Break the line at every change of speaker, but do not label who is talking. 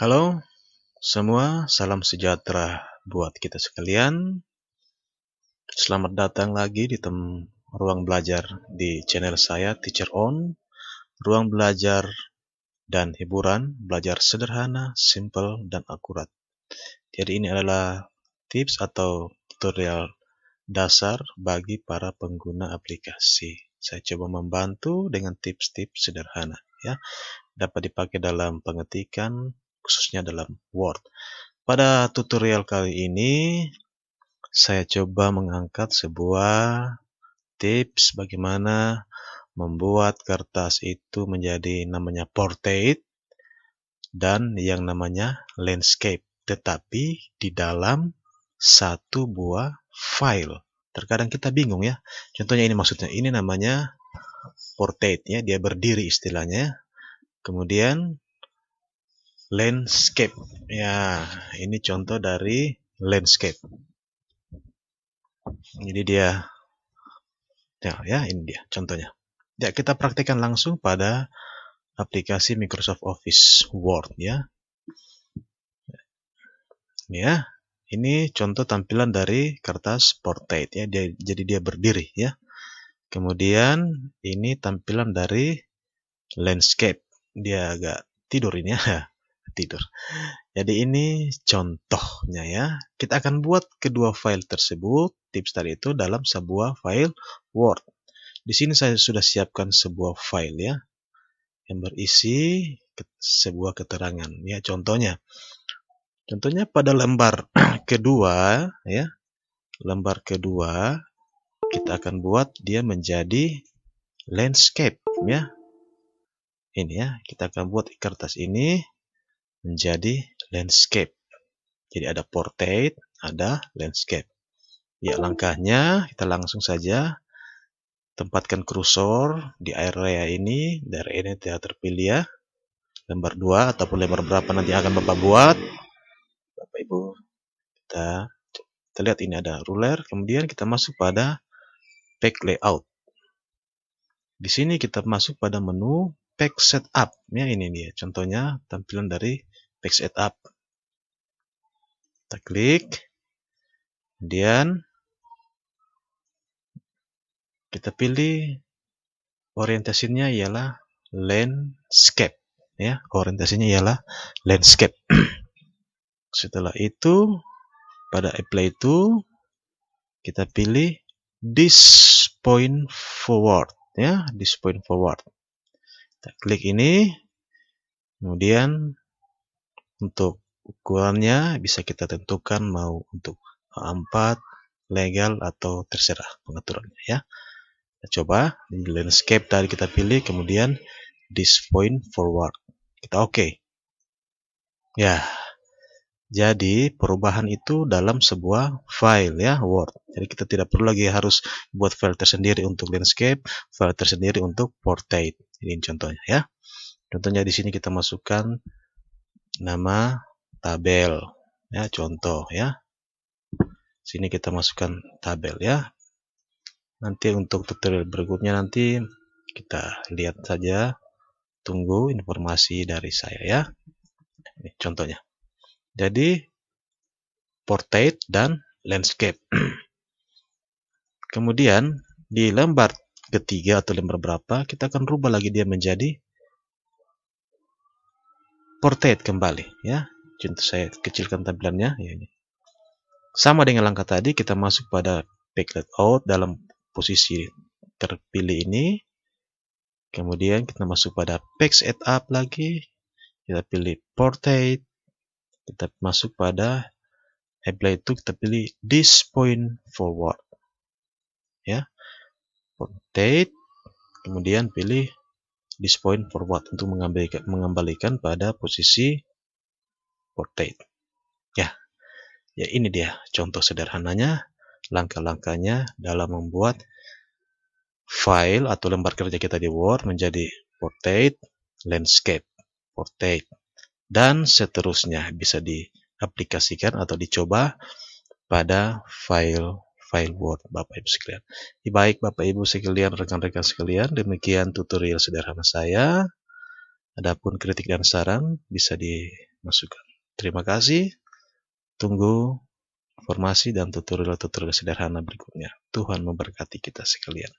Halo semua, salam sejahtera buat kita sekalian. Selamat datang lagi di ruang belajar di channel saya, Teacher On. Ruang belajar dan hiburan, belajar sederhana, simple, dan akurat. Jadi ini adalah tips atau tutorial dasar bagi para pengguna aplikasi. Saya coba membantu dengan tips-tips sederhana, ya. Dapat dipakai dalam pengetikan, khususnya dalam Word. Pada tutorial kali ini, saya coba mengangkat sebuah tips bagaimana membuat kertas itu menjadi namanya portrait dan yang namanya landscape, tetapi di dalam satu buah file. Terkadang kita bingung ya. Contohnya ini maksudnya, ini namanya portrait ya, dia berdiri istilahnya. Kemudian landscape. Ya, ini contoh dari landscape. Jadi dia ya, ini dia contohnya. Ya, kita praktekkan langsung pada aplikasi Microsoft Office Word ya. Ya, ini contoh tampilan dari kertas portrait ya. Jadi dia berdiri ya. Kemudian ini tampilan dari landscape. Dia agak tidur ini ya. Tidur. Jadi ini contohnya ya. Kita akan buat kedua file tersebut, tips tadi itu dalam sebuah file Word. Di sini saya sudah siapkan sebuah file ya, yang berisi sebuah keterangan ya. Contohnya pada lembar kedua ya, lembar kedua kita akan buat dia menjadi landscape ya. Ini ya, kita akan buat kertas ini menjadi landscape. Jadi ada portrait, ada landscape. Ya, langkahnya kita langsung saja tempatkan kursor di area ini. Dari ini tidak terpilih ya. Lembar 2 ataupun lembar berapa nanti akan Bapak buat. Bapak Ibu, kita lihat ini ada ruler. Kemudian kita masuk pada page layout. Di sini kita masuk pada menu page setup. Ya, ini dia contohnya tampilan dari page setup. Kita klik. Kemudian kita pilih orientasinya ialah landscape ya, orientasinya ialah landscape. Setelah itu pada apply itu kita pilih this point forward ya, this point forward. Kita klik ini. Kemudian untuk ukurannya bisa kita tentukan mau untuk A4, legal atau terserah pengaturannya ya. Kita coba di landscape tadi kita pilih, kemudian this point forward. Kita oke. Ya. Jadi perubahan itu dalam sebuah file ya, Word. Jadi kita tidak perlu lagi harus buat file tersendiri untuk landscape, file tersendiri untuk portrait. Ini contohnya ya. Contohnya di sini kita masukkan nama tabel ya, contoh ya. Sini kita masukkan tabel ya. Nanti untuk tutorial berikutnya nanti kita lihat saja, tunggu informasi dari saya ya. Ini contohnya. Jadi portrait dan landscape. Kemudian di lembar ketiga atau lembar berapa kita akan rubah lagi dia menjadi portrait kembali ya. Contoh saya kecilkan tampilannya ya, ini. Sama dengan langkah tadi, kita masuk pada page layout dalam posisi terpilih ini. Kemudian kita masuk pada page setup lagi. Kita pilih portrait. Kita masuk pada apply itu kita pilih this point forward. Ya. Portrait. Kemudian pilih this point forward untuk mengembalikan pada posisi portrait. Ya, ini dia contoh sederhananya, langkah-langkahnya dalam membuat file atau lembar kerja kita di Word menjadi portrait, landscape, portrait, dan seterusnya. Bisa diaplikasikan atau dicoba pada file Word Bapak Ibu sekalian. Baik Bapak Ibu sekalian, rekan-rekan sekalian, demikian tutorial sederhana saya. Adapun kritik dan saran bisa masukan. Terima kasih. Tunggu informasi dan tutorial-tutorial sederhana berikutnya. Tuhan memberkati kita sekalian.